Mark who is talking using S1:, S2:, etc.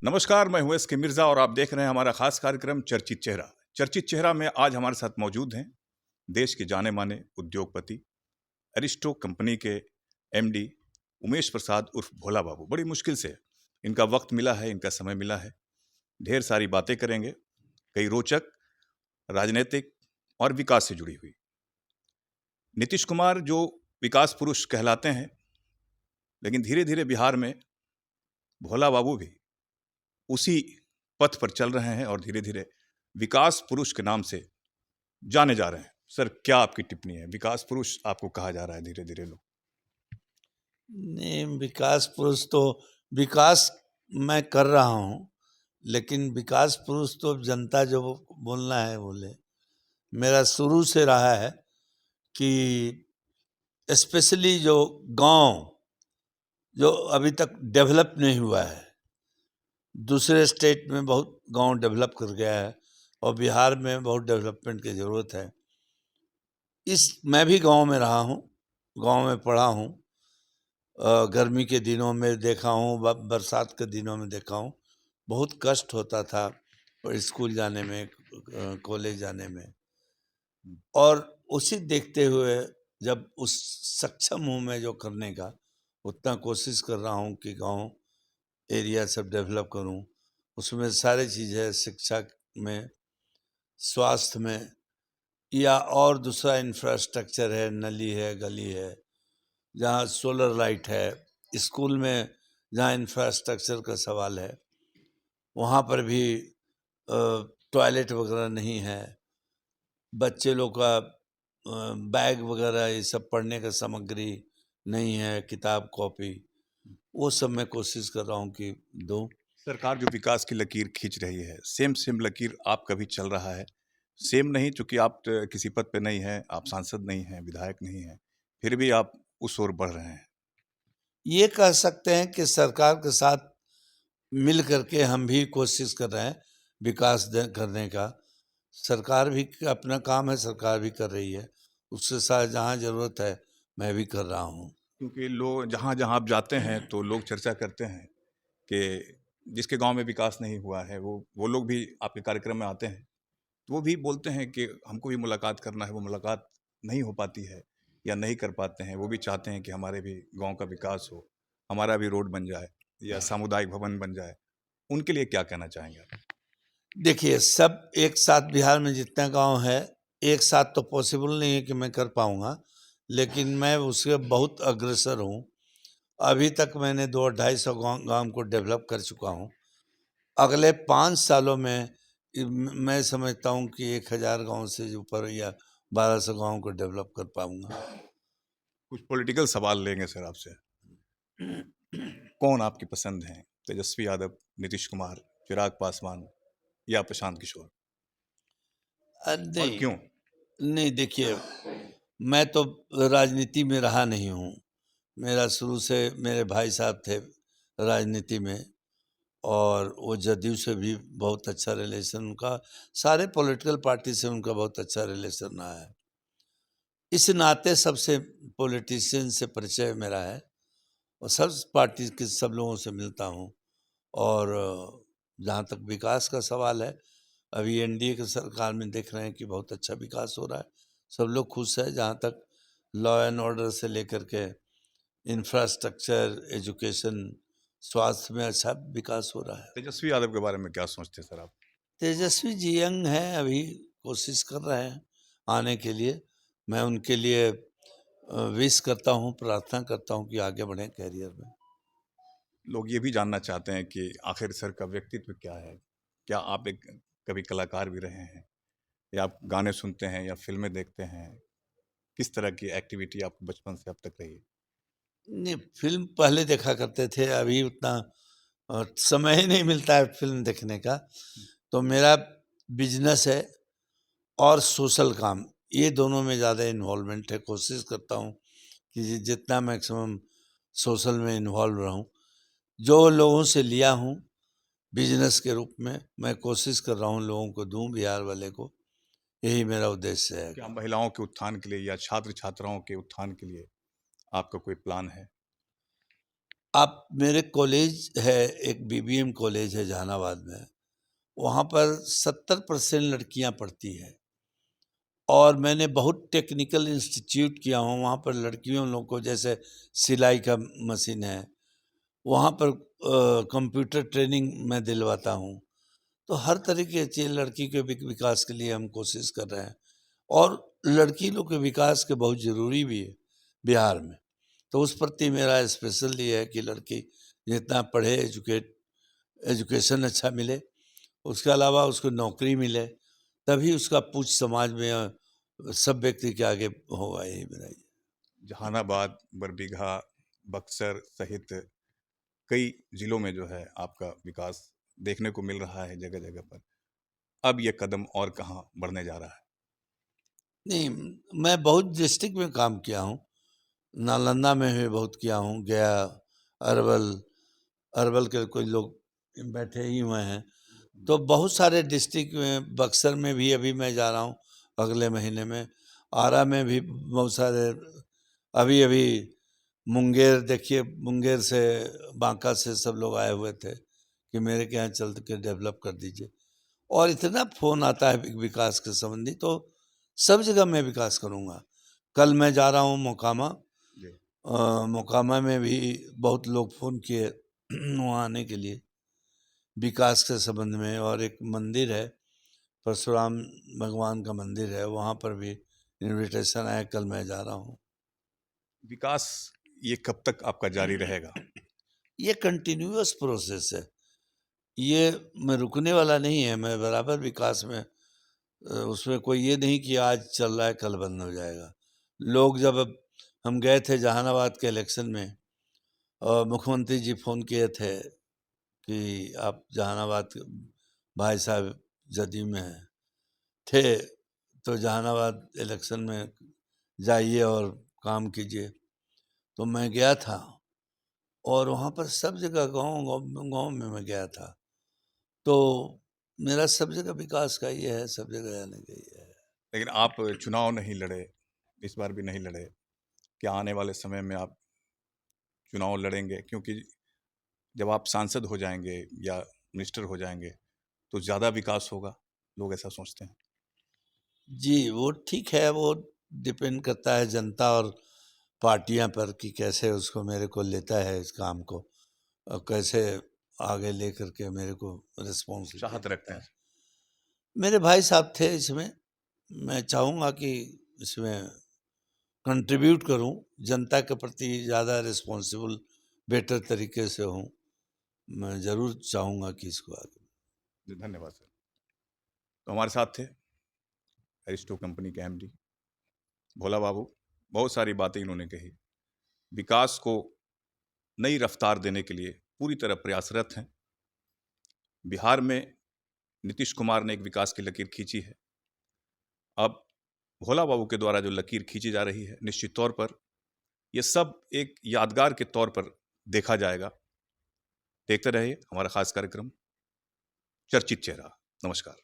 S1: नमस्कार, मैं हूं एस के मिर्जा और आप देख रहे हैं हमारा खास कार्यक्रम चर्चित चेहरा। चर्चित चेहरा में आज हमारे साथ मौजूद हैं देश के जाने माने उद्योगपति, अरिस्टो कंपनी के एमडी उमेश प्रसाद उर्फ भोला बाबू। बड़ी मुश्किल से इनका वक्त मिला है, इनका समय मिला है। ढेर सारी बातें करेंगे, कई रोचक, राजनीतिक और विकास से जुड़ी हुई। नीतीश कुमार जो विकास पुरुष कहलाते हैं, लेकिन धीरे धीरे बिहार में भोला बाबू भी उसी पथ पर चल रहे हैं और धीरे धीरे विकास पुरुष के नाम से जाने जा रहे हैं। सर, क्या आपकी टिप्पणी है? विकास पुरुष आपको कहा जा रहा है धीरे धीरे लोग।
S2: नहीं, विकास पुरुष तो विकास मैं कर रहा हूँ, लेकिन विकास पुरुष तो जनता जो बोलना है बोले। मेरा शुरू से रहा है कि स्पेशली जो गांव जो अभी तक डेवलप नहीं हुआ है, दूसरे स्टेट में बहुत गांव डेवलप कर गया है और बिहार में बहुत डेवलपमेंट की ज़रूरत है। मैं भी गांव में रहा हूँ, गांव में पढ़ा हूँ, गर्मी के दिनों में देखा हूँ, बरसात के दिनों में देखा हूँ। बहुत कष्ट होता था और स्कूल जाने में, कॉलेज जाने में। और उसी देखते हुए जब उस सक्षम हूँ मैं जो करने का, उतना कोशिश कर रहा हूँ कि गांव एरिया सब डेवलप करूँ। उसमें सारी चीज़ें, शिक्षा में, स्वास्थ्य में, या और दूसरा इंफ्रास्ट्रक्चर है, नली है, गली है, जहाँ सोलर लाइट है, स्कूल में जहाँ इंफ्रास्ट्रक्चर का सवाल है वहाँ पर भी टॉयलेट वगैरह नहीं है, बच्चे लोग का बैग वगैरह ये सब पढ़ने का सामग्री नहीं है, किताब कॉपी, वो सब मैं कोशिश कर रहा हूँ कि दूँ।
S1: सरकार जो विकास की लकीर खींच रही है, सेम सेम लकीर आपका भी चल रहा है। सेम नहीं, चूंकि आप किसी पद पे नहीं हैं, आप सांसद नहीं हैं, विधायक नहीं हैं, फिर भी आप उस ओर बढ़ रहे हैं।
S2: ये कह सकते हैं कि सरकार के साथ मिल करके हम भी कोशिश कर रहे हैं विकास करने का। सरकार भी अपना काम है, सरकार भी कर रही है, उससे साथ जहाँ ज़रूरत है मैं भी कर रहा हूँ।
S1: क्योंकि लोग जहाँ जहाँ आप जाते हैं तो लोग चर्चा करते हैं कि जिसके गांव में विकास नहीं हुआ है, वो लोग भी आपके कार्यक्रम में आते हैं, तो वो भी बोलते हैं कि हमको भी मुलाकात करना है। वो मुलाकात नहीं हो पाती है या नहीं कर पाते हैं। वो भी चाहते हैं कि हमारे भी गांव का विकास हो, हमारा भी रोड बन जाए या सामुदायिक भवन बन जाए। उनके लिए क्या कहना चाहेंगे आप?
S2: देखिए, सब एक साथ बिहार में जितना गांव है, एक साथ तो पॉसिबल नहीं है कि मैं कर पाऊंगा, लेकिन मैं उसके बहुत अग्रसर हूँ। अभी तक मैंने 200-250 गांव को डेवलप कर चुका हूँ। अगले 5 सालों में मैं समझता हूँ कि 1000 गांव से ऊपर या 1200 गांव को डेवलप कर पाऊंगा।
S1: कुछ पॉलिटिकल सवाल लेंगे सर आपसे। कौन आपकी पसंद हैं? तेजस्वी यादव, नीतीश कुमार, चिराग पासवान या प्रशांत किशोर? और
S2: नहीं,
S1: क्यों?
S2: नहीं, देखिए, मैं तो राजनीति में रहा नहीं हूँ। मेरा शुरू से मेरे भाई साहब थे राजनीति में, और वो जदयू से भी बहुत अच्छा रिलेशन उनका, सारे पॉलिटिकल पार्टी से उनका बहुत अच्छा रिलेशन रहा है। इस नाते सबसे पॉलिटिशियन से परिचय मेरा है और सब पार्टी के सब लोगों से मिलता हूँ। और जहाँ तक विकास का सवाल है, अभी एनडीए की सरकार में देख रहे हैं कि बहुत अच्छा विकास हो रहा है, सब लोग खुश है। जहाँ तक लॉ एंड ऑर्डर से लेकर के इंफ्रास्ट्रक्चर, एजुकेशन, स्वास्थ्य में अच्छा विकास हो रहा है।
S1: तेजस्वी यादव के बारे में क्या सोचते हैं सर आप?
S2: तेजस्वी जी यंग हैं, अभी कोशिश कर रहे हैं आने के लिए। मैं उनके लिए विश करता हूँ, प्रार्थना करता हूँ कि आगे बढ़ें कैरियर में।
S1: लोग ये भी जानना चाहते हैं कि आखिर सर का व्यक्तित्व क्या है? क्या आप एक कभी कलाकार भी रहे हैं, या आप गाने सुनते हैं या फिल्में देखते हैं? किस तरह की एक्टिविटी आपको बचपन से अब तक रही है?
S2: नहीं, फिल्म पहले देखा करते थे, अभी उतना समय ही नहीं मिलता है फिल्म देखने का। तो मेरा बिजनेस है और सोशल काम, ये दोनों में ज़्यादा इन्वॉल्वमेंट है। कोशिश करता हूँ कि जितना मैक्सिमम सोशल में इन्वॉल्व रहूँ। जो लोगों से लिया हूँ बिजनेस के रूप में, मैं कोशिश कर रहा हूँ लोगों को दूँ, बिहार वाले को। यही मेरा उद्देश्य है।
S1: क्या महिलाओं के उत्थान के लिए या छात्र छात्राओं के उत्थान के लिए आपका कोई प्लान है?
S2: आप मेरे कॉलेज है, एक बीबीएम कॉलेज है जहानाबाद में, वहाँ पर 70% लड़कियाँ पढ़ती हैं। और मैंने बहुत टेक्निकल इंस्टीट्यूट किया हूँ, वहाँ पर लड़कियों लोगों को जैसे सिलाई का मशीन है, वहाँ पर कंप्यूटर ट्रेनिंग मैं दिलवाता हूँ। तो हर तरीके से लड़की के विकास के लिए हम कोशिश कर रहे हैं, और लड़की लोग के विकास के बहुत ज़रूरी भी है बिहार में। तो उस प्रति मेरा स्पेशल ये है कि लड़की जितना पढ़े, एजुकेशन अच्छा मिले, उसके अलावा उसको नौकरी मिले, तभी उसका पूछ समाज में सब व्यक्ति के आगे होगा, यही मेरा ये।
S1: जहानाबाद, बरबीघा, बक्सर सहित कई जिलों में जो है आपका विकास देखने को मिल रहा है जगह जगह पर। अब ये कदम और कहाँ बढ़ने जा रहा है?
S2: नहीं, मैं बहुत डिस्ट्रिक्ट में काम किया हूँ। नालंदा में भी बहुत किया हूँ, गया, अरवल, अरवल के कोई लोग बैठे ही हुए हैं। तो बहुत सारे डिस्ट्रिक्ट में, बक्सर में भी अभी मैं जा रहा हूँ अगले महीने में, आरा में भी बहुत सारे, अभी अभी मुंगेर, देखिए मुंगेर से, बांका से सब लोग आए हुए थे कि मेरे के यहाँ चल के डेवलप कर दीजिए। और इतना फ़ोन आता है विकास के संबंधी, तो सब जगह मैं विकास करूँगा। कल मैं जा रहा हूँ मोकामा,
S1: जी।
S2: मोकामा में भी बहुत लोग फ़ोन किए वहाँ आने के लिए विकास के संबंध में। और एक मंदिर है, परशुराम भगवान का मंदिर है, वहाँ पर भी इनविटेशन आया, कल मैं जा रहा हूँ।
S1: विकास ये कब तक आपका जारी रहेगा?
S2: ये कंटिन्यूअस प्रोसेस है, ये मैं रुकने वाला नहीं है, मैं बराबर विकास में उसमें कोई ये नहीं कि आज चल रहा है कल बंद हो जाएगा। लोग जब हम गए थे जहानाबाद के इलेक्शन में, और मुख्यमंत्री जी फ़ोन किए थे कि आप जहानाबाद के भाई साहब जदयू में हैं, थे, तो जहानाबाद इलेक्शन में जाइए और काम कीजिए। तो मैं गया था, और वहाँ पर सब जगह गाँव में मैं गया था। तो मेरा सब जगह विकास का ये है, सब जगह जाने का ये है।
S1: लेकिन आप चुनाव नहीं लड़े, इस बार भी नहीं लड़े। क्या आने वाले समय में आप चुनाव लड़ेंगे? क्योंकि जब आप सांसद हो जाएंगे या मिनिस्टर हो जाएंगे तो ज़्यादा विकास होगा, लोग ऐसा सोचते हैं।
S2: जी, वो ठीक है, वो डिपेंड करता है जनता और पार्टियां पर कि कैसे उसको, मेरे को लेता है इस काम को, और कैसे आगे लेकर के मेरे को रिस्पॉन्सिबिलिटी
S1: चाहत रखते
S2: देता
S1: हैं।
S2: है। मेरे भाई साहब थे इसमें, मैं चाहूँगा कि इसमें कंट्रीब्यूट करूँ, जनता के प्रति ज़्यादा रिस्पॉन्सिबल, बेटर तरीके से हूँ। मैं ज़रूर चाहूँगा कि इसको आगे।
S1: जी, धन्यवाद सर। तो हमारे साथ थे एरिस्टो कंपनी के एमडी भोला बाबू। बहुत सारी बातें इन्होंने कही। विकास को नई रफ्तार देने के लिए पूरी तरह प्रयासरत हैं। बिहार में नीतीश कुमार ने एक विकास की लकीर खींची है। अब भोला बाबू के द्वारा जो लकीर खींची जा रही है, निश्चित तौर पर यह सब एक यादगार के तौर पर देखा जाएगा। देखते रहिए हमारा खास कार्यक्रम चर्चित चेहरा। नमस्कार।